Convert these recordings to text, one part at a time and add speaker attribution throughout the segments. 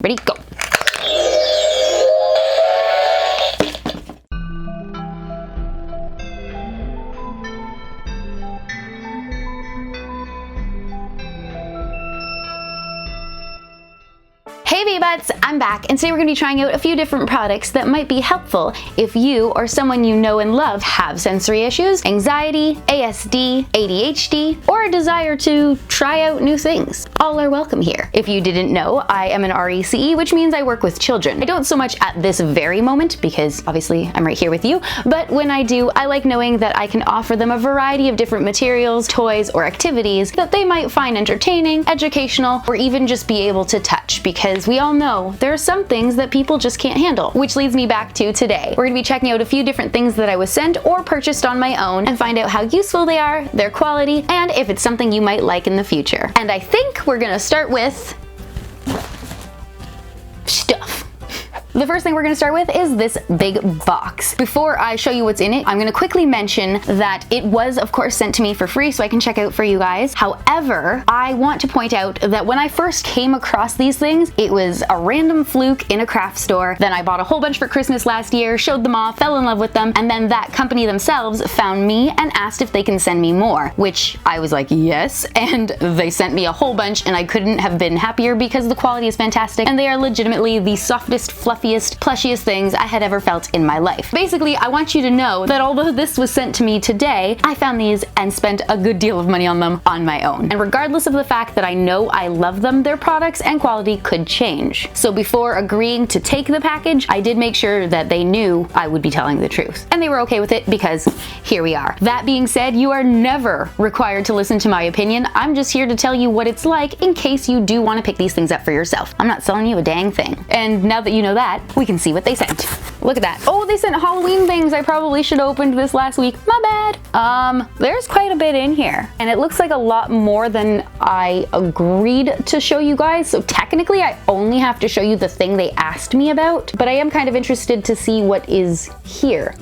Speaker 1: Ready, go. Hey V-Buds, I'm back, and today we're going to be trying out a few different products that might be helpful if you or someone you know and love have sensory issues, anxiety, ASD, ADHD, or a desire to try out new things. All are welcome here. If you didn't know, I am an RECE, which means I work with children. I don't so much at this very moment, because obviously I'm right here with you, but when I do, I like knowing that I can offer them a variety of different materials, toys, or activities that they might find entertaining, educational, or even just be able to touch, because we all know there are some things that people just can't handle. Which leads me back to today. We're going to be checking out a few different things that I was sent or purchased on my own and find out how useful they are, their quality, and if it's something you might like in the future. And I think we're going to start with stuff. The first thing we're going to start with is this big box. Before I show you what's in it, I'm going to quickly mention that it was, of course, sent to me for free so I can check out for you guys. However, I want to point out that when I first came across these things, it was a random fluke in a craft store. Then I bought a whole bunch for Christmas last year, showed them off, fell in love with them, and then that company themselves found me and asked if they can send me more, which I was like, yes, and they sent me a whole bunch, and I couldn't have been happier because the quality is fantastic, and they are legitimately the softest, fluffiest, plushiest things I had ever felt in my life. Basically, I want you to know that although this was sent to me today, I found these and spent a good deal of money on them on my own. And regardless of the fact that I know I love them, their products and quality could change. So before agreeing to take the package, I did make sure that they knew I would be telling the truth. And they were okay with it because here we are. That being said, you are never required to listen to my opinion. I'm just here to tell you what it's like in case you do want to pick these things up for yourself. I'm not selling you a dang thing. And now that you know that, we can see what they sent. Look at that. Oh, they sent Halloween things. I probably should have opened this last week. My bad. There's quite a bit in here. And it looks like a lot more than I agreed to show you guys. So technically I only have to show you the thing they asked me about, but I am kind of interested to see what is here.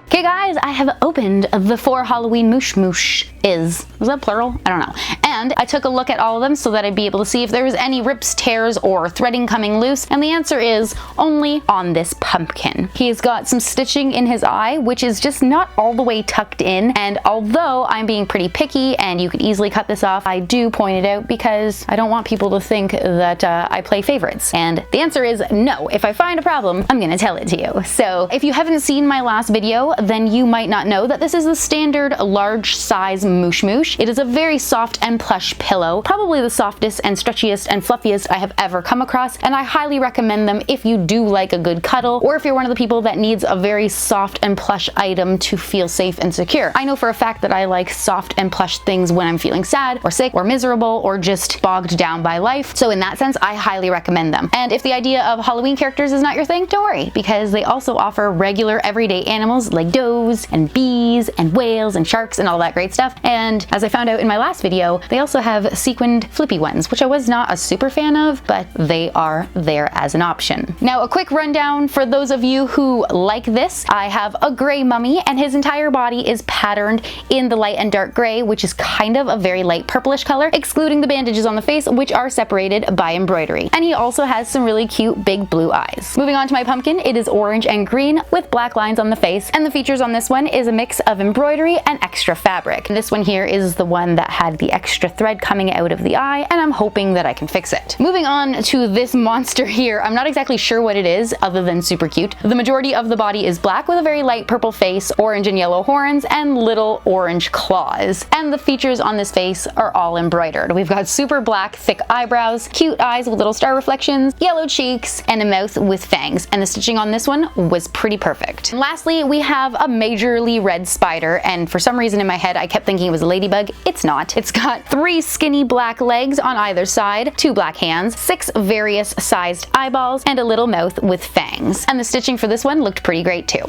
Speaker 1: Okay guys, I have opened the 4 Halloween Moosh Moosh is that plural? I don't know. And I took a look at all of them so that I'd be able to see if there was any rips, tears, or threading coming loose, and the answer is only on this pumpkin. He's got some stitching in his eye, which is just not all the way tucked in, and although I'm being pretty picky and you could easily cut this off, I do point it out because I don't want people to think that I play favorites. And the answer is no. If I find a problem, I'm gonna tell it to you. So if you haven't seen my last video, then you might not know that this is the standard large size Moosh Moosh. It is a very soft and plush pillow, probably the softest and stretchiest and fluffiest I have ever come across, and I highly recommend them if you do like a good cuddle, or if you're one of the people that needs a very soft and plush item to feel safe and secure. I know for a fact that I like soft and plush things when I'm feeling sad or sick or miserable or just bogged down by life, so in that sense I highly recommend them. And if the idea of Halloween characters is not your thing, don't worry, because they also offer regular everyday animals like does and bees and whales and sharks and all that great stuff. And as I found out in my last video, they also have sequined flippy ones, which I was not a super fan of, but they are there as an option. Now, a quick rundown for those of you who like this. I have a gray mummy, and his entire body is patterned in the light and dark gray, which is kind of a very light purplish color, excluding the bandages on the face, which are separated by embroidery. And he also has some really cute big blue eyes. Moving on to my pumpkin, it is orange and green with black lines on the face, and the features on this one is a mix of embroidery and extra fabric. And this one here is the one that had the extra thread coming out of the eye, and I'm hoping that I can fix it. Moving on to this monster here, I'm not exactly sure what it is other than super cute. The majority of the body is black with a very light purple face, orange and yellow horns, and little orange claws. And the features on this face are all embroidered. We've got super black, thick eyebrows, cute eyes with little star reflections, yellow cheeks, and a mouth with fangs. And the stitching on this one was pretty perfect. And lastly, we have a majorly red spider, and for some reason in my head I kept thinking it was a ladybug. It's not. It's got 3 skinny black legs on either side, 2 black hands, 6 various sized eyeballs, and a little mouth with fangs. And the stitching for this one looked pretty great too.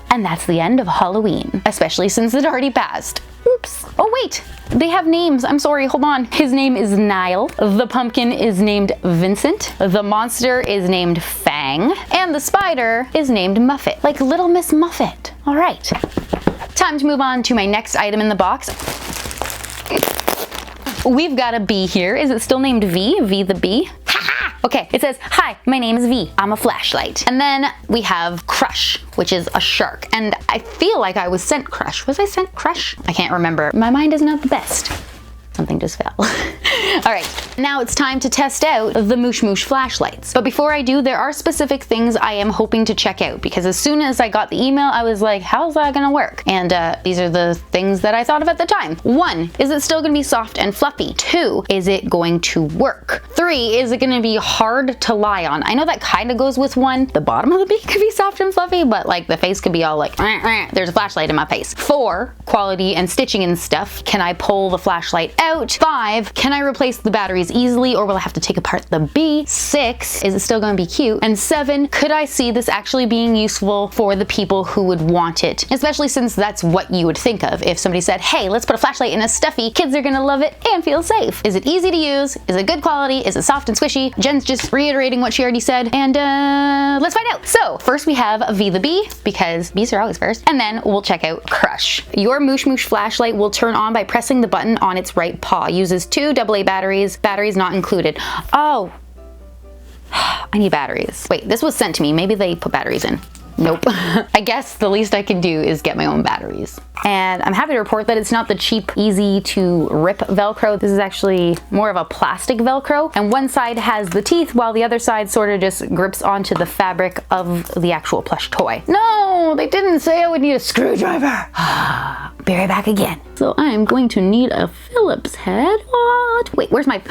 Speaker 1: And that's the end of Halloween, especially since it already passed. Oops. Oh wait, they have names. I'm sorry, hold on. His name is Niall. The pumpkin is named Vincent. The monster is named Fang. And the spider is named Muffet, like Little Miss Muffet. All right. Time to move on to my next item in the box. We've got a bee here. Is it still named V? V the bee? Okay, it says, hi, my name is V. I'm a flashlight. And then we have Crush, which is a shark. And I feel like I was sent Crush. Was I sent Crush? I can't remember. My mind is not the best. Something just fell. All right, now it's time to test out the Moosh Moosh flashlights. But before I do, there are specific things I am hoping to check out, because as soon as I got the email, I was like, how's that gonna work? And these are the things that I thought of at the time. 1, is it still gonna be soft and fluffy? 2, is it going to work? 3, is it gonna be hard to lie on? I know that kind of goes with 1. The bottom of the beak could be soft and fluffy, but like the face could be all like, there's a flashlight in my face. 4, quality and stitching and stuff. Can I pull the flashlight out? 5, can I replace the batteries easily, or will I have to take apart the bee? 6, is it still going to be cute? And 7, could I see this actually being useful for the people who would want it? Especially since that's what you would think of if somebody said, hey, let's put a flashlight in a stuffy, kids are gonna love it and feel safe. Is it easy to use? Is it good quality? Is it soft and squishy? Jen's just reiterating what she already said, and let's find out. So first we have V the bee, because bees are always first, and then we'll check out Crush. Your Moosh Moosh flashlight will turn on by pressing the button on its right paw. Uses 2 AA batteries, batteries not included. Oh, I need batteries. Wait, this was sent to me. Maybe they put batteries in. Nope. I guess the least I can do is get my own batteries. And I'm happy to report that it's not the cheap, easy to rip Velcro. This is actually more of a plastic Velcro, and one side has the teeth while the other side sort of just grips onto the fabric of the actual plush toy. No, they didn't say I would need a screwdriver. Be right back again. So I'm going to need a Phillips head. What? Wait, where's my...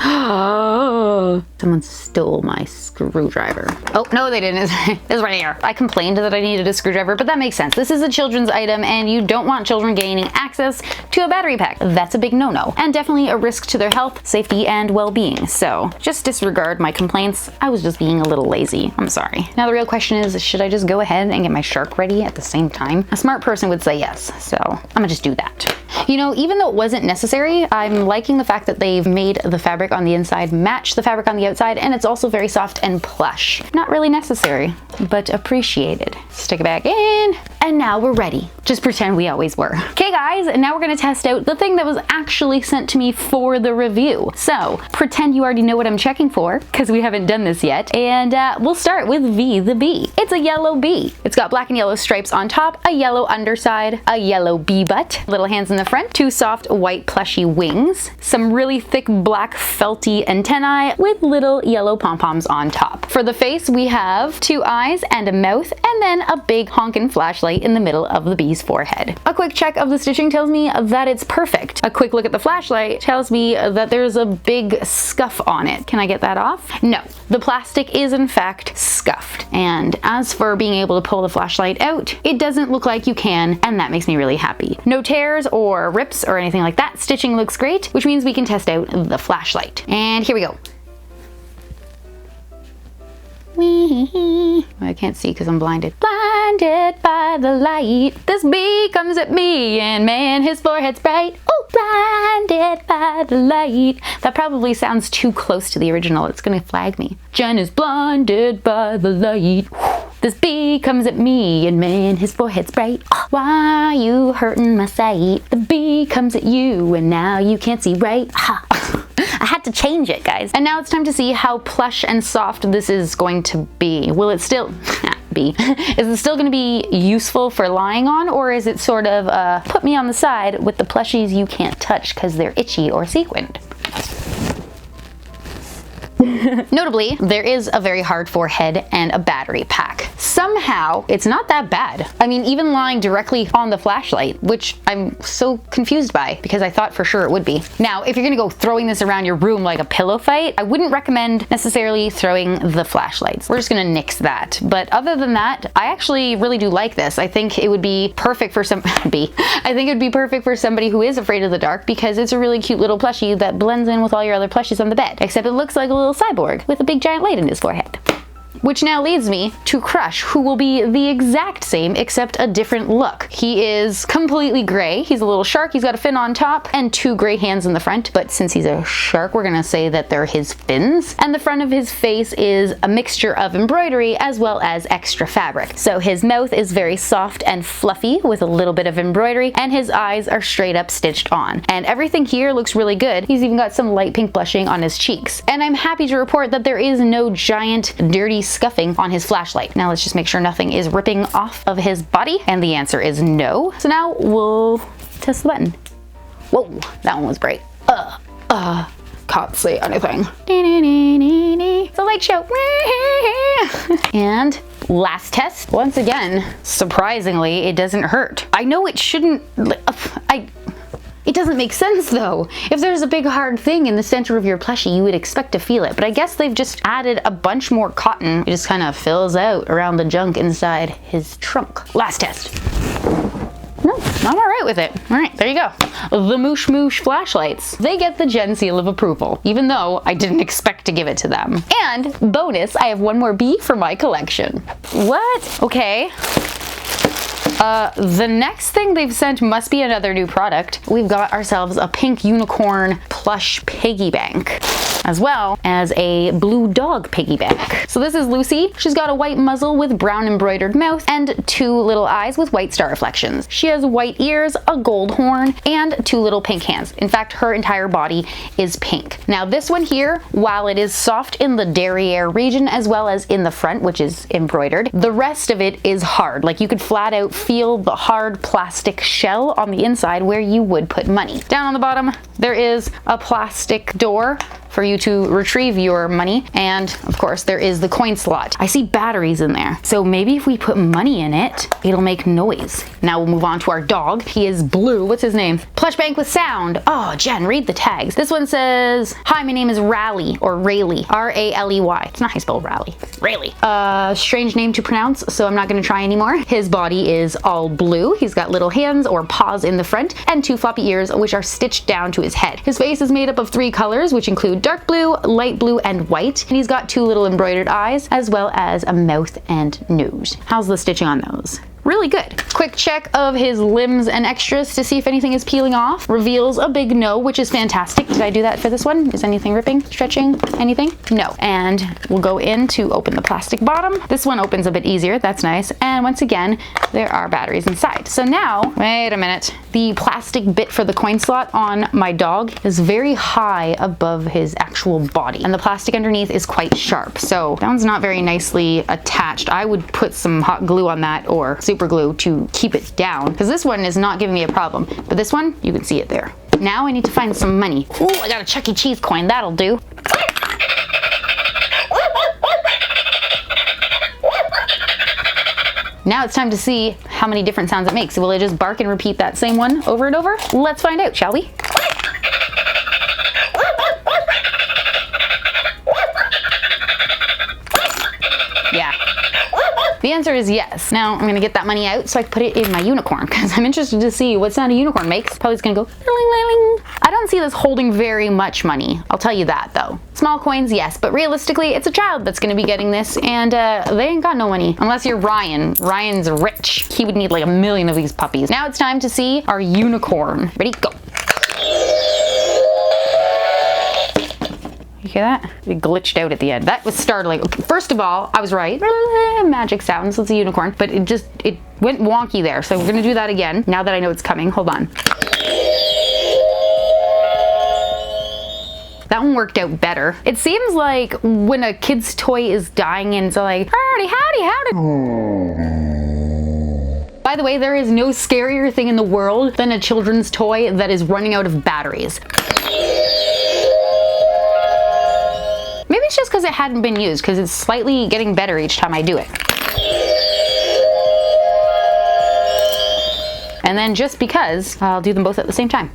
Speaker 1: Someone stole my screwdriver. Oh, no, they didn't. It's right here. I complained that I needed a screwdriver, but that makes sense. This is a children's item, and you don't want children gaining access to a battery pack. That's a big no-no, and definitely a risk to their health, safety, and well-being. So just disregard my complaints. I was just being a little lazy. I'm sorry. Now the real question is, should I just go ahead and get my shark ready at the same time? A smart person would say yes, so I'm gonna just do that. You know, even though it wasn't necessary, I'm liking the fact that they've made the fabric on the inside match the fabric on the outside, and it's also very soft and plush. Not really necessary, but appreciated. Stick it back in, and now we're ready. Just pretend we always were. Okay guys, now we're gonna test out the thing that was actually sent to me for the review. So pretend you already know what I'm checking for, because we haven't done this yet, and we'll start with V the bee. It's a yellow bee. It's got black and yellow stripes on top, a yellow underside, a yellow bee butt, little hands in the front, 2 soft white plushy wings, some really thick black felty antennae with little yellow pom-poms on top. For the face, we have 2 eyes and a mouth, and then a big honkin' flashlight in the middle of the bee's forehead. A quick check of the stitching tells me that it's perfect. A quick look at the flashlight tells me that there's a big scuff on it. Can I get that off? No, the plastic is in fact scuffed. And as for being able to pull the flashlight out, it doesn't look like you can, and that makes me really happy. No tears or rips or anything like that. Stitching looks great, which means we can test out the flashlight. And here we go. I can't see because I'm blinded. Blinded by the light. This bee comes at me, and man, his forehead's bright. Oh, blinded by the light. That probably sounds too close to the original. It's gonna flag me. Jen is blinded by the light. This bee comes at me, and man, his forehead's bright. Oh, why you hurting my sight? The bee comes at you, and now you can't see right. Ha. I had to change it, guys. And now it's time to see how plush and soft this is going to be. Will it still be? Is it still gonna be useful for lying on, or is it sort of put me on the side with the plushies you can't touch because they're itchy or sequined? Notably, there is a very hard forehead and a battery pack. Somehow, it's not that bad. I mean, even lying directly on the flashlight, which I'm so confused by because I thought for sure it would be. Now, if you're gonna go throwing this around your room like a pillow fight, I wouldn't recommend necessarily throwing the flashlights. We're just gonna nix that. But other than that, I actually really do like this. I think it would be perfect for I think it would be perfect for somebody who is afraid of the dark, because it's a really cute little plushie that blends in with all your other plushies on the bed. Except it looks like a little cyborg with a big giant light in his forehead. Which now leads me to Crush, who will be the exact same except a different look. He is completely gray. He's a little shark. He's got a fin on top and 2 gray hands in the front, but since he's a shark, we're gonna say that they're his fins. And the front of his face is a mixture of embroidery as well as extra fabric. So his mouth is very soft and fluffy with a little bit of embroidery, and his eyes are straight up stitched on. And everything here looks really good. He's even got some light pink blushing on his cheeks. And I'm happy to report that there is no giant dirty scuffing on his flashlight. Now let's just make sure nothing is ripping off of his body, and the answer is no. So now we'll test the button. Whoa, that one was bright. Can't say anything. It's a light show. And last test. Once again, surprisingly, it doesn't hurt. I know it shouldn't, it doesn't make sense though. If there's a big hard thing in the center of your plushie, you would expect to feel it. But I guess they've just added a bunch more cotton. It just kind of fills out around the junk inside his trunk. Last test. No, I'm all right with it. All right, there you go. The Moosh Moosh flashlights. They get the Gen seal of approval, even though I didn't expect to give it to them. And bonus, I have one more B for my collection. What? Okay. The next thing they've sent must be another new product. We've got ourselves a pink unicorn plush piggy bank, as well as a blue dog piggy bank. So this is Lucy. She's got a white muzzle with brown embroidered mouth and 2 little eyes with white star reflections. She has white ears, a gold horn, and 2 little pink hands. In fact, her entire body is pink. Now this one here, while it is soft in the derriere region as well as in the front, which is embroidered, the rest of it is hard. Like you could flat out feel the hard plastic shell on the inside where you would put money. Down on the bottom, there is a plastic door for you to retrieve your money, and of course there is the coin slot. I see batteries in there, so maybe if we put money in it, it'll make noise. Now we'll move on to our dog. He is blue. What's his name? Plush bank with sound. Oh, Jen, read the tags. This one says, "Hi, my name is Rally," or Rayleigh. R-A-L-E-Y. It's not how you spell Rally. Rayleigh. Strange name to pronounce, so I'm not gonna try anymore. His body is all blue. He's got little hands or paws in the front and 2 floppy ears, which are stitched down to his head. His face is made up of 3 colors, which include dark blue, light blue, and white. And he's got 2 little embroidered eyes, as well as a mouth and nose. How's the stitching on those? Really good. Quick check of his limbs and extras to see if anything is peeling off. Reveals a big no, which is fantastic. Did I do that for this one? Is anything ripping, stretching, anything? No. And we'll go in to open the plastic bottom. This one opens a bit easier. That's nice. And once again, there are batteries inside. So now, wait a minute. The plastic bit for the coin slot on my dog is very high above his actual body. And the plastic underneath is quite sharp. So that one's not very nicely attached. I would put some hot glue on that or super glue to keep it down, because this one is not giving me a problem, but this one, you can see it there. Now I need to find some money. Ooh, I got a Chuck E. Cheese coin, that'll do. Now it's time to see how many different sounds it makes. Will it just bark and repeat that same one over and over? Let's find out, shall we? Yeah. The answer is yes. Now I'm gonna get that money out so I can put it in my unicorn, because I'm interested to see what sound a unicorn makes. Probably it's gonna go ling-ling-ling. I don't see this holding very much money. I'll tell you that though. Small coins, yes, but realistically it's a child that's gonna be getting this, and they ain't got no money. Unless you're Ryan. Ryan's rich. He would need like 1 million of these puppies. Now it's time to see our unicorn. Ready, go. You hear that? It glitched out at the end. That was startling. Okay, first of all, I was right. Magic sounds, it's a unicorn, but it went wonky there. So we're gonna do that again now that I know it's coming. Hold on. That one worked out better. It seems like when a kid's toy is dying and it's like, howdy, howdy, howdy. By the way, there is no scarier thing in the world than a children's toy that is running out of batteries. Maybe it's just because it hadn't been used, because it's slightly getting better each time I do it. And then just because, I'll do them both at the same time.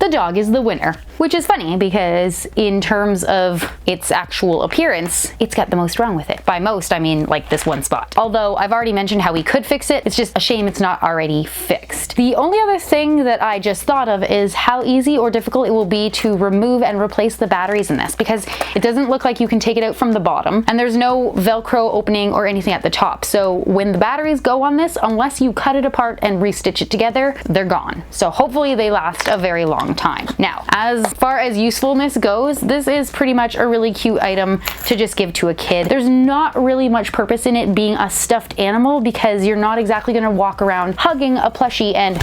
Speaker 1: The dog is the winner. which is funny because in terms of its actual appearance, it's got the most wrong with it. By most, I mean like this one spot. Although I've already mentioned how we could fix it, it's just a shame it's not already fixed. The only other thing that I just thought of is how easy or difficult it will be to remove and replace the batteries in this, because it doesn't look like you can take it out from the bottom, and there's no Velcro opening or anything at the top. So when the batteries go on this, unless you cut it apart and restitch it together, they're gone. So hopefully they last a very long time. Now, as far as usefulness goes, this is pretty much a really cute item to just give to a kid. There's not really much purpose in it being a stuffed animal because you're not exactly going to walk around hugging a plushie and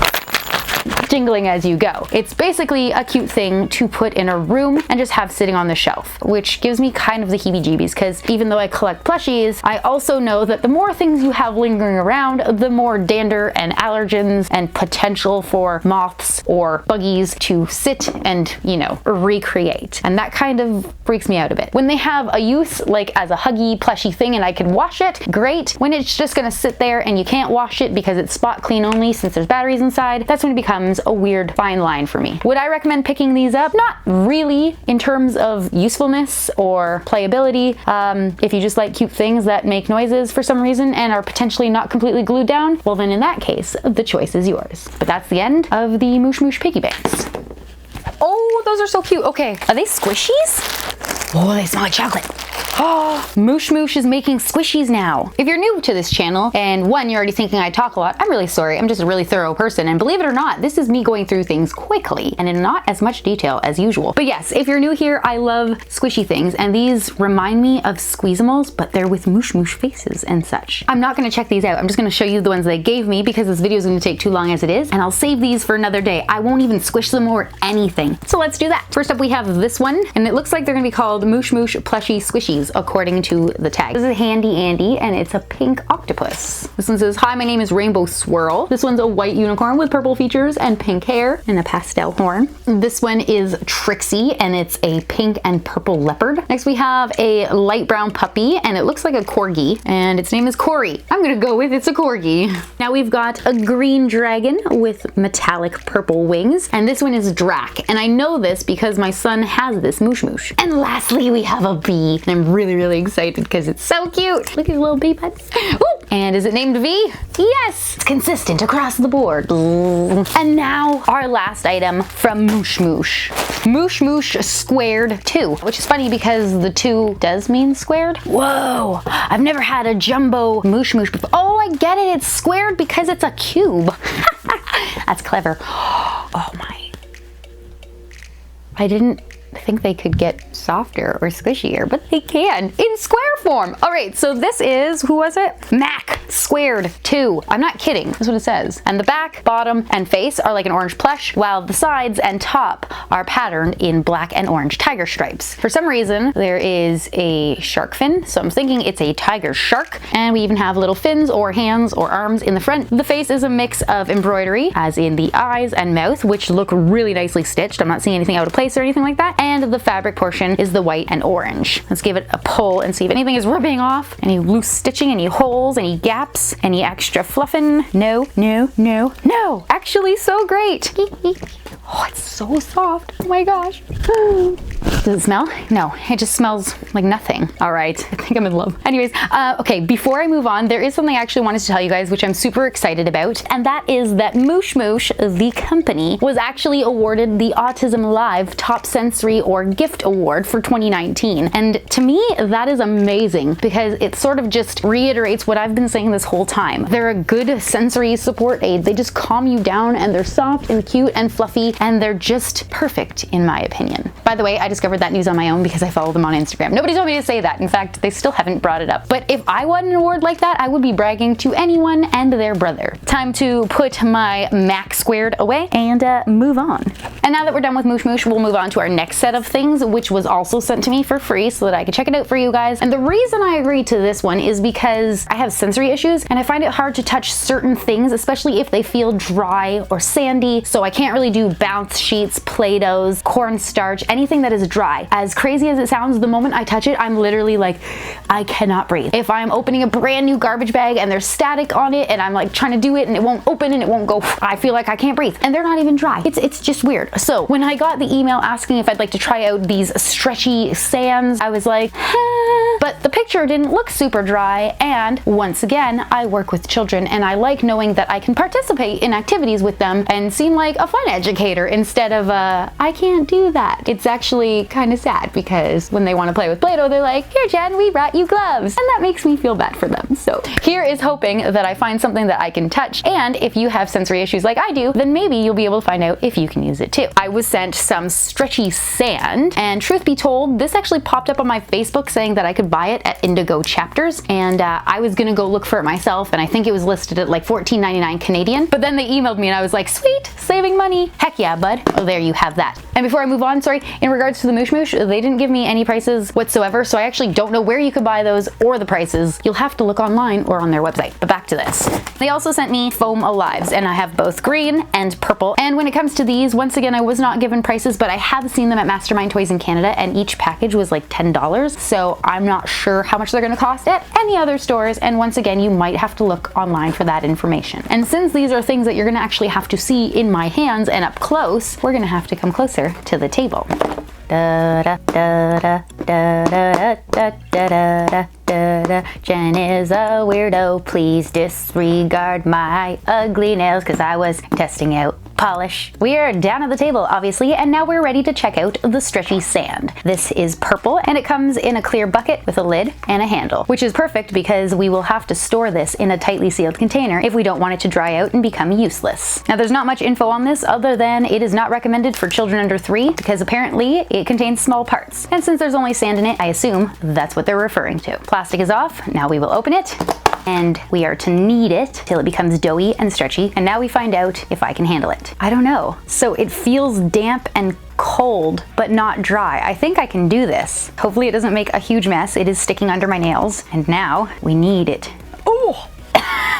Speaker 1: jingling as you go. It's basically a cute thing to put in a room and just have sitting on the shelf, which gives me kind of the heebie-jeebies because even though I collect plushies, I also know that the more things you have lingering around, the more dander and allergens and potential for moths or buggies to sit and, you know, recreate. And that kind of freaks me out a bit. When they have a use, like as a huggy plushie thing and I can wash it, great. When it's just gonna sit there and you can't wash it because it's spot clean only since there's batteries inside, that's when it becomes a weird fine line for me. Would I recommend picking these up? Not really in terms of usefulness or playability. If you just like cute things that make noises for some reason and are potentially not completely glued down, well then in that case, the choice is yours. But that's the end of the Moosh Moosh piggy banks. Oh, those are so cute. Okay, are they squishies? Oh, they smell like chocolate. Oh, Moosh Moosh is making squishies now. If you're new to this channel, and one, you're already thinking I talk a lot, I'm really sorry. I'm just a really thorough person, and believe it or not, this is me going through things quickly and in not as much detail as usual. But yes, if you're new here, I love squishy things, and these remind me of Squeezamals, but they're with Moosh Moosh faces and such. I'm not gonna check these out. I'm just gonna show you the ones they gave me because this video is gonna take too long as it is, and I'll save these for another day. I won't even squish them or anything. So let's do that. First up, we have this one, and it looks like they're gonna be called Moosh Moosh Plushie Squishies, according to the tag. This is Handy Andy, and it's a pink octopus. This one says, "Hi, my name is Rainbow Swirl." This one's a white unicorn with purple features and pink hair and a pastel horn. This one is Trixie, and it's a pink and purple leopard. Next, we have a light brown puppy, and it looks like a corgi, and its name is Corey. I'm gonna go with it's a corgi. Now we've got a green dragon with metallic purple wings, and this one is Drac, and I know this because my son has this Moosh Moosh. And lastly, we have a bee, and I'm really excited because it's so cute. Look at his little bee butts. Ooh. And is it named V? Yes! It's consistent across the board. And now our last item from Moosh Moosh. Moosh Moosh Squared 2, which is funny because the 2 does mean squared. Whoa! I've never had a jumbo Moosh Moosh before. Oh, I get it. It's squared because it's a cube. That's clever. Oh my. I didn't think they could get softer or squishier, but they can in square form. All right, so this is, who was it? Mac Squared 2. I'm not kidding, that's what it says. And the back, bottom, and face are like an orange plush, while the sides and top are patterned in black and orange tiger stripes. For some reason, there is a shark fin, so I'm thinking it's a tiger shark, and we even have little fins or hands or arms in the front. The face is a mix of embroidery, as in the eyes and mouth, which look really nicely stitched. I'm not seeing anything out of place or anything like that. And the fabric portion is the white and orange. Let's give it a pull and see if anything is rubbing off. Any loose stitching, any holes, any gaps, any extra fluffing. No, no, no, no. Actually, so great. Oh, it's so soft. Oh my gosh. Does it smell? No, it just smells like nothing. All right, I think I'm in love. Anyways, okay, before I move on, there is something I actually wanted to tell you guys, which I'm super excited about, and that is that Moosh Moosh, the company, was actually awarded the Autism Live Top Sensory or Gift Award for 2019. And to me, that is amazing because it sort of just reiterates what I've been saying this whole time. They're a good sensory support aid. They just calm you down, and they're soft and cute and fluffy, and they're just perfect in my opinion. By the way, I discovered that news on my own because I follow them on Instagram. Nobody told me to say that. In fact, they still haven't brought it up. But if I won an award like that, I would be bragging to anyone and their brother. Time to put my Mac Squared away and move on. And now that we're done with Moosh Moosh, we'll move on to our next set of things, which was also sent to me for free so that I could check it out for you guys. And the reason I agreed to this one is because I have sensory issues and I find it hard to touch certain things, especially if they feel dry or sandy. So I can't really do bounce sheets, Play-Dohs, cornstarch, anything that is dry. As crazy as it sounds, the moment I touch it, I'm literally like, I cannot breathe. If I'm opening a brand new garbage bag and there's static on it and I'm like trying to do it and it won't open and it won't go, I feel like I can't breathe. And they're not even dry. It's just weird. So when I got the email asking if I'd like to try out these stretchy sands, I was like, but the picture didn't look super dry, and once again, I work with children and I like knowing that I can participate in activities with them and seem like a fun educator instead of I can't do that. It's actually kind of sad because when they want to play with Play-Doh, they're like, here Jen, we brought you gloves, and that makes me feel bad for them. So here is hoping that I find something that I can touch, and if you have sensory issues like I do, then maybe you'll be able to find out if you can use it too. I was sent some stretchy sand, and truth be told, this actually popped up on my Facebook saying that I could buy it at Indigo Chapters, and I was gonna go look for it myself, and I think it was listed at like $14.99 Canadian, but then they emailed me and I was like, sweet, saving money. Heck yeah, bud. Oh, there you have that. And before I move on, sorry, in regards to the Moosh Moosh, they didn't give me any prices whatsoever, so I actually don't know where you could buy those or the prices. You'll have to look online or on their website. But back to this. They also sent me foam alives, and I have both green and purple. And when it comes to these, once again, I was not given prices, but I have seen them at Mastermind Toys in Canada, and each package was like $10. So I'm not sure how much they're gonna cost at any other stores. And once again, you might have to look online for that information. And since these are things that you're gonna actually have to see in my hands and up close, we're gonna have to come closer to the table. Da, da, da, da, da, da, da, da, da, da, da. Jen is a weirdo, please disregard my ugly nails because I was testing out polish. We are down at the table, obviously, and now we're ready to check out the stretchy sand. This is purple, and it comes in a clear bucket with a lid and a handle, which is perfect because we will have to store this in a tightly sealed container if we don't want it to dry out and become useless. Now, there's not much info on this other than it is not recommended for children under 3 because apparently it contains small parts. And since there's only sand in it, I assume that's what they're referring to. Plastic is off. Now we will open it, and we are to knead it till it becomes doughy and stretchy, and now we find out if I can handle it. I don't know. So it feels damp and cold, but not dry. I think I can do this. Hopefully it doesn't make a huge mess. It is sticking under my nails, and now we knead it. Oh!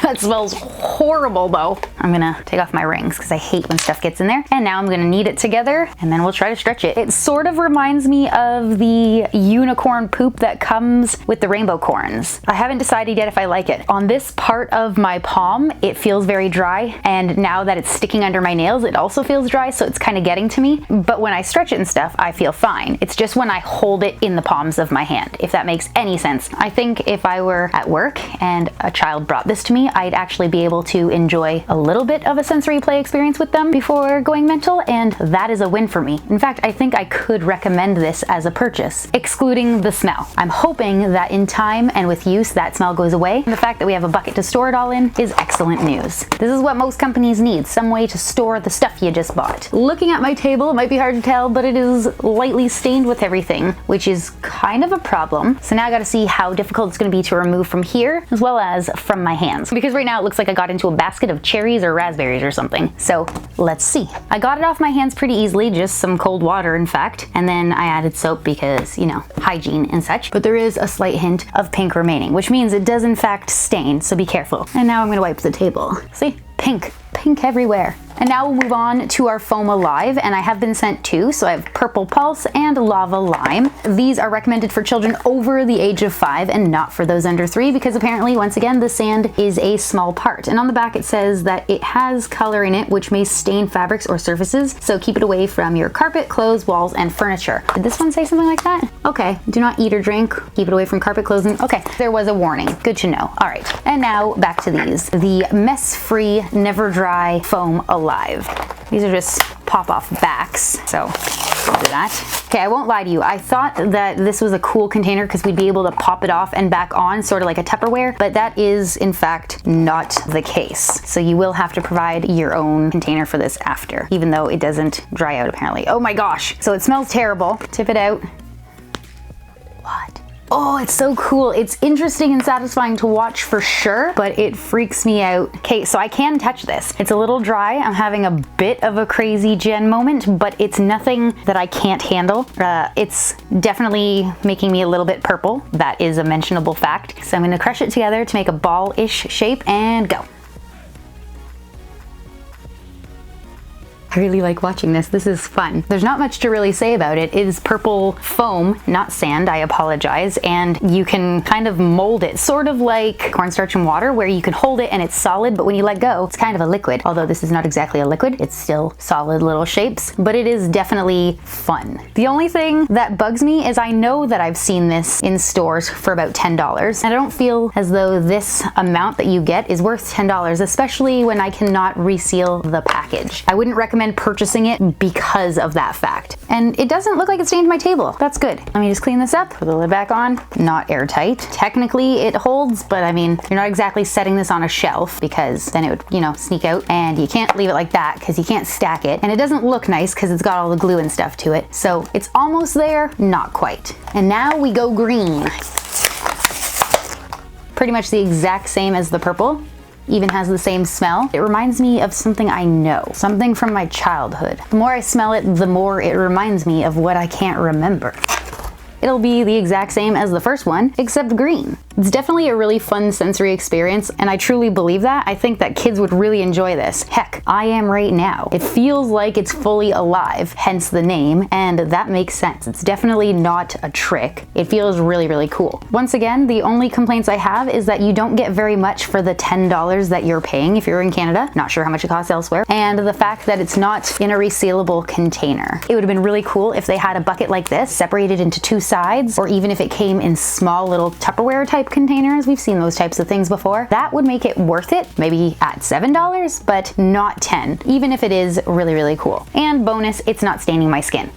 Speaker 1: That smells horrible though. I'm gonna take off my rings because I hate when stuff gets in there. And now I'm gonna knead it together and then we'll try to stretch it. It sort of reminds me of the unicorn poop that comes with the rainbow corns. I haven't decided yet if I like it. On this part of my palm, it feels very dry. And now that it's sticking under my nails, it also feels dry. So it's kind of getting to me. But when I stretch it and stuff, I feel fine. It's just when I hold it in the palms of my hand, if that makes any sense. I think if I were at work and a child brought this to me, I'd actually be able to enjoy a little bit of a sensory play experience with them before going mental, and that is a win for me. In fact, I think I could recommend this as a purchase, excluding the smell. I'm hoping that in time and with use, that smell goes away. And the fact that we have a bucket to store it all in is excellent news. This is what most companies need, some way to store the stuff you just bought. Looking at my table, it might be hard to tell, but it is lightly stained with everything, which is kind of a problem. So now I gotta see how difficult it's gonna be to remove from here, as well as from my hands. Because right now it looks like I got into a basket of cherries or raspberries or something. So let's see. I got it off my hands pretty easily, just some cold water in fact. And then I added soap because, you know, hygiene and such. But there is a slight hint of pink remaining, which means it does in fact stain, so be careful. And now I'm gonna wipe the table. See? Pink. Pink everywhere. And now we'll move on to our foam alive, and I have been sent 2, so I have purple pulse and lava lime. These are recommended for children over the age of 5 and not for those under 3 because apparently, once again, the sand is a small part. And on the back it says that it has color in it which may stain fabrics or surfaces, so keep it away from your carpet, clothes, walls, and furniture. Did this one say something like that? Okay. Do not eat or drink. Keep it away from carpet, clothes, and okay. There was a warning. Good to know. All right. And now back to these. The mess-free, never dry foam alive. These are just pop-off backs, so I'll do that. Okay, I won't lie to you. I thought that this was a cool container because we'd be able to pop it off and back on, sort of like a Tupperware, but that is, in fact, not the case. So you will have to provide your own container for this after, even though it doesn't dry out, apparently. Oh my gosh. So it smells terrible. Tip it out. What? Oh, it's so cool. It's interesting and satisfying to watch for sure, but it freaks me out. Okay, so I can touch this. It's a little dry. I'm having a bit of a crazy Jen moment, but it's nothing that I can't handle. It's definitely making me a little bit purple. That is a mentionable fact. So I'm gonna crush it together to make a ball-ish shape and go. I really like watching this. This is fun. There's not much to really say about it. It is purple foam, not sand, I apologize, and you can kind of mold it, sort of like cornstarch and water, where you can hold it and it's solid, but when you let go, it's kind of a liquid. Although this is not exactly a liquid, it's still solid little shapes, but it is definitely fun. The only thing that bugs me is I know that I've seen this in stores for about $10, and I don't feel as though this amount that you get is worth $10, especially when I cannot reseal the package. I wouldn't recommend purchasing it because of that fact. And it doesn't look like it stained my table. That's good. Let me just clean this up, put the lid back on. Not airtight. Technically it holds, but I mean, you're not exactly setting this on a shelf because then it would, you know, sneak out, and you can't leave it like that because you can't stack it. And it doesn't look nice because it's got all the glue and stuff to it. So it's almost there, not quite. And now we go green. Pretty much the exact same as the purple. Even has the same smell. It reminds me of something I know, something from my childhood. The more I smell it, the more it reminds me of what I can't remember. It'll be the exact same as the first one, except green. It's definitely a really fun sensory experience, and I truly believe that. I think that kids would really enjoy this. Heck, I am right now. It feels like it's fully alive, hence the name, and that makes sense. It's definitely not a trick. It feels really, really cool. Once again, the only complaints I have is that you don't get very much for the $10 that you're paying if you're in Canada. Not sure how much it costs elsewhere. And the fact that it's not in a resealable container. It would have been really cool if they had a bucket like this, separated into two sides, or even if it came in small little Tupperware type containers. We've seen those types of things before. That would make it worth it, maybe at $7, but not $10, even if it is really, really cool. And bonus, it's not staining my skin.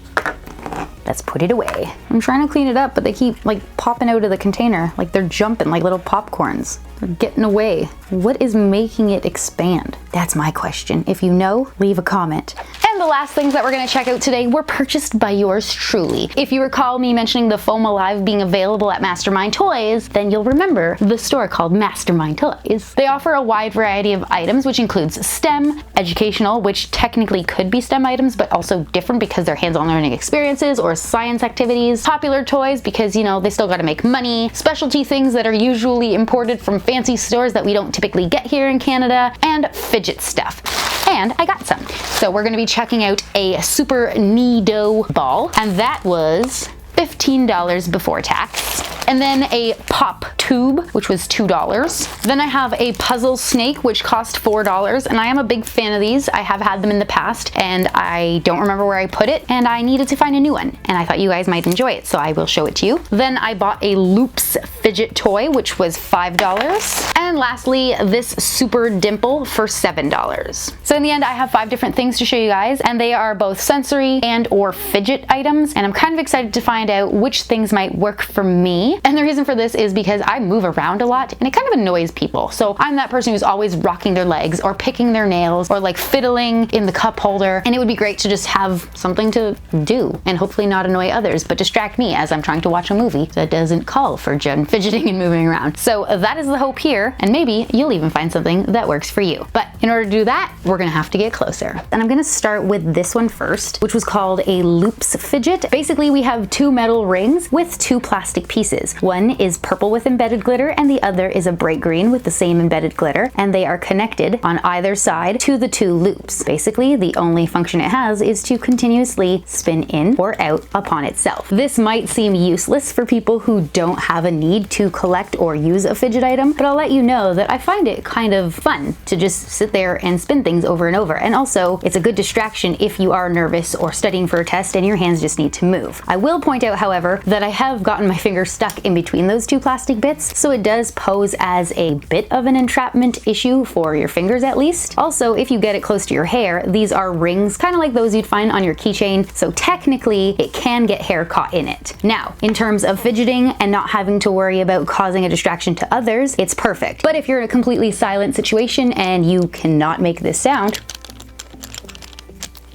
Speaker 1: Let's put it away. I'm trying to clean it up, but they keep like popping out of the container, like they're jumping like little popcorns. They're getting away. What is making it expand? That's my question. If you know, leave a comment. And the last things that we're gonna check out today were purchased by yours truly. If you recall me mentioning the Foam Alive being available at Mastermind Toys, then you'll remember the store called Mastermind Toys. They offer a wide variety of items, which includes STEM, educational, which technically could be STEM items, but also different because they're hands-on learning experiences or science activities, popular toys because, you know, they still gotta make money, specialty things that are usually imported from fancy stores that we don't typically get here in Canada, and fidget stuff. And I got some. So we're gonna be checking out a Super Nido ball, and that was $15 before tax. And then a pop tube, which was $2. Then I have a puzzle snake, which cost $4, and I am a big fan of these. I have had them in the past, and I don't remember where I put it, and I needed to find a new one, and I thought you guys might enjoy it, so I will show it to you. Then I bought a Loops fidget toy, which was $5. And lastly, this super dimple for $7. So in the end, I have 5 different things to show you guys, and they are both sensory and or fidget items, and I'm kind of excited to find out which things might work for me. And the reason for this is because I move around a lot and it kind of annoys people. So I'm that person who's always rocking their legs or picking their nails or like fiddling in the cup holder. And it would be great to just have something to do and hopefully not annoy others, but distract me as I'm trying to watch a movie that doesn't call for fidgeting and moving around. So that is the hope here. And maybe you'll even find something that works for you. But in order to do that, we're gonna have to get closer. And I'm gonna start with this one first, which was called a Loops fidget. Basically, we have 2 metal rings with 2 plastic pieces. One is purple with embedded glitter and the other is a bright green with the same embedded glitter, and they are connected on either side to the 2 loops. Basically, the only function it has is to continuously spin in or out upon itself. This might seem useless for people who don't have a need to collect or use a fidget item, but I'll let you know that I find it kind of fun to just sit there and spin things over and over. And also, it's a good distraction if you are nervous or studying for a test and your hands just need to move. I will point out, however, that I have gotten my fingers stuck in between those 2 plastic bits, so it does pose as a bit of an entrapment issue for your fingers at least. Also, if you get it close to your hair, these are rings, kind of like those you'd find on your keychain, so technically it can get hair caught in it. Now, in terms of fidgeting and not having to worry about causing a distraction to others, it's perfect. But if you're in a completely silent situation and you cannot make this sound,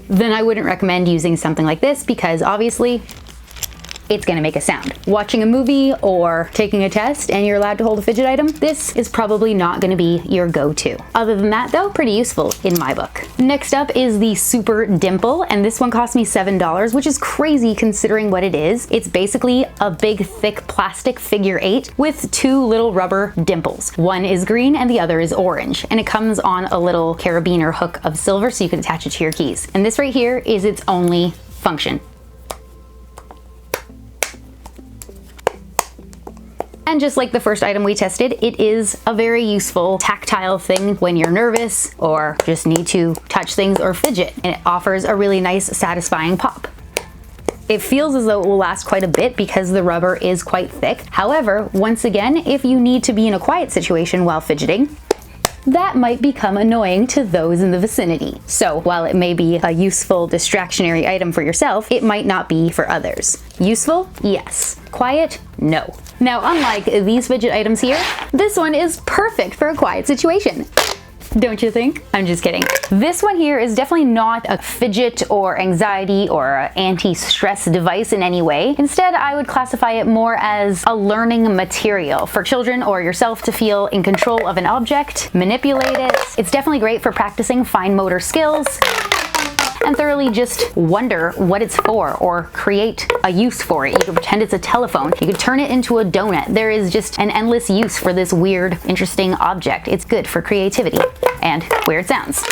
Speaker 1: then I wouldn't recommend using something like this because obviously it's gonna make a sound. Watching a movie or taking a test and you're allowed to hold a fidget item, this is probably not gonna be your go-to. Other than that though, pretty useful in my book. Next up is the Super Dimple, and this one cost me $7, which is crazy considering what it is. It's basically a big thick plastic figure 8 with 2 little rubber dimples. One is green and the other is orange, and it comes on a little carabiner hook of silver so you can attach it to your keys. And this right here is its only function. And just like the first item we tested, it is a very useful tactile thing when you're nervous or just need to touch things or fidget, and it offers a really nice, satisfying pop. It feels as though it will last quite a bit because the rubber is quite thick. However, once again, if you need to be in a quiet situation while fidgeting, that might become annoying to those in the vicinity. So while it may be a useful distractionary item for yourself, it might not be for others. Useful? Yes. Quiet? No. Now, unlike these fidget items here, this one is perfect for a quiet situation. Don't you think? I'm just kidding. This one here is definitely not a fidget or anxiety or anti-stress device in any way. Instead, I would classify it more as a learning material for children or yourself to feel in control of an object, manipulate it. It's definitely great for practicing fine motor skills and thoroughly just wonder what it's for or create a use for it. You could pretend it's a telephone. You could turn it into a donut. There is just an endless use for this weird, interesting object. It's good for creativity and weird sounds.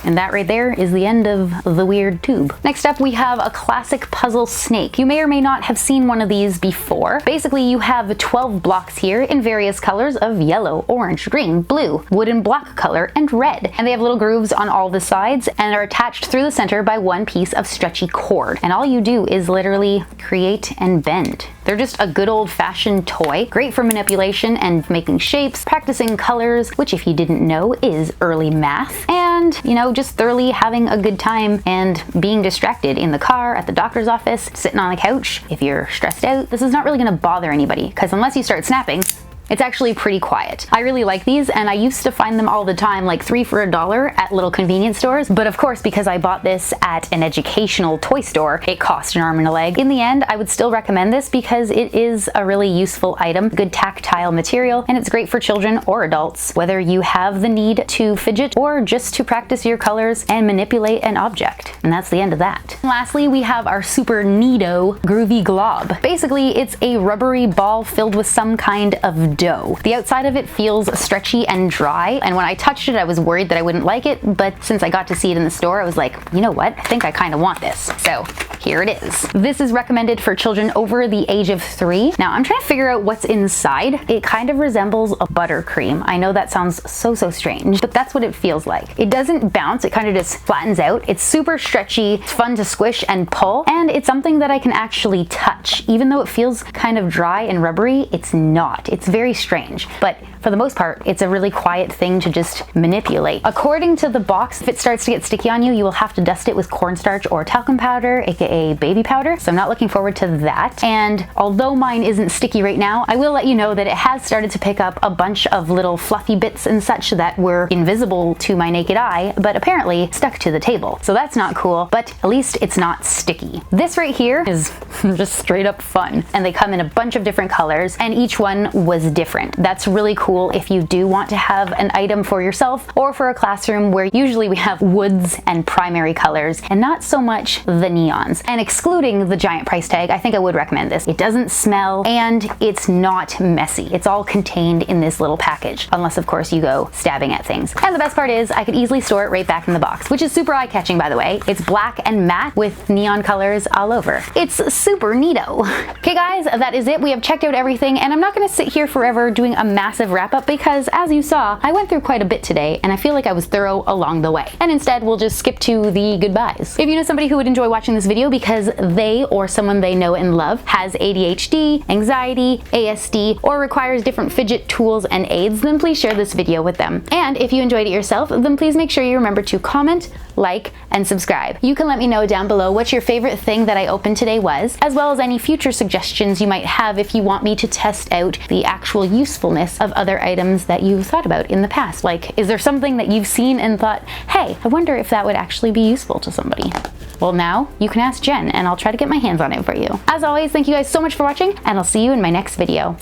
Speaker 1: And that right there is the end of the weird tube. Next up, we have a classic puzzle snake. You may or may not have seen one of these before. Basically, you have 12 blocks here in various colors of yellow, orange, green, blue, wooden block color, and red. And they have little grooves on all the sides and are attached through the center by one piece of stretchy cord. And all you do is literally create and bend. They're just a good old-fashioned toy, great for manipulation and making shapes, practicing colors, which if you didn't know is early math, and, you know, just thoroughly having a good time and being distracted in the car, at the doctor's office, sitting on a couch. If you're stressed out, this is not really gonna bother anybody, because unless you start snapping, it's actually pretty quiet. I really like these, and I used to find them all the time, like 3 for $1 at little convenience stores. But of course, because I bought this at an educational toy store, it cost an arm and a leg. In the end, I would still recommend this because it is a really useful item, good tactile material, and it's great for children or adults, whether you have the need to fidget or just to practice your colors and manipulate an object. And that's the end of that. And lastly, we have our super neato Groovy glob. Basically, it's a rubbery ball filled with some kind of dough. The outside of it feels stretchy and dry, and when I touched it I was worried that I wouldn't like it, but since I got to see it in the store I was like, you know what, I think I kind of want this. So here it is. This is recommended for children over the age of 3. Now I'm trying to figure out what's inside. It kind of resembles a buttercream. I know that sounds so strange, but that's what it feels like. It doesn't bounce, it kind of just flattens out. It's super stretchy, it's fun to squish and pull, and it's something that I can actually touch. Even though it feels kind of dry and rubbery, it's not. It's very strange, but for the most part, it's a really quiet thing to just manipulate. According to the box, if it starts to get sticky on you, you will have to dust it with cornstarch or talcum powder, aka baby powder, so I'm not looking forward to that. And although mine isn't sticky right now, I will let you know that it has started to pick up a bunch of little fluffy bits and such that were invisible to my naked eye, but apparently stuck to the table. So that's not cool, but at least it's not sticky. This right here is just straight up fun, and they come in a bunch of different colors, and each one was different. That's really cool if you do want to have an item for yourself or for a classroom where usually we have woods and primary colors and not so much the neons. And excluding the giant price tag, I think I would recommend this. It doesn't smell and it's not messy. It's all contained in this little package, unless of course you go stabbing at things. And the best part is I could easily store it right back in the box, which is super eye-catching, by the way. It's black and matte with neon colors all over. It's super neato. Okay guys, that is it. We have checked out everything, and I'm not gonna sit here forever doing a massive wrap-up because, as you saw, I went through quite a bit today and I feel like I was thorough along the way. And instead, we'll just skip to the goodbyes. If you know somebody who would enjoy watching this video because they or someone they know and love has ADHD, anxiety, ASD, or requires different fidget tools and aids, then please share this video with them. And if you enjoyed it yourself, then please make sure you remember to comment, like, and subscribe. You can let me know down below what your favorite thing that I opened today was, as well as any future suggestions you might have if you want me to test out the actual usefulness of other items that you've thought about in the past. Like, is there something that you've seen and thought, hey, I wonder if that would actually be useful to somebody? Well, now you can ask Jen and I'll try to get my hands on it for you. As always, thank you guys so much for watching and I'll see you in my next video.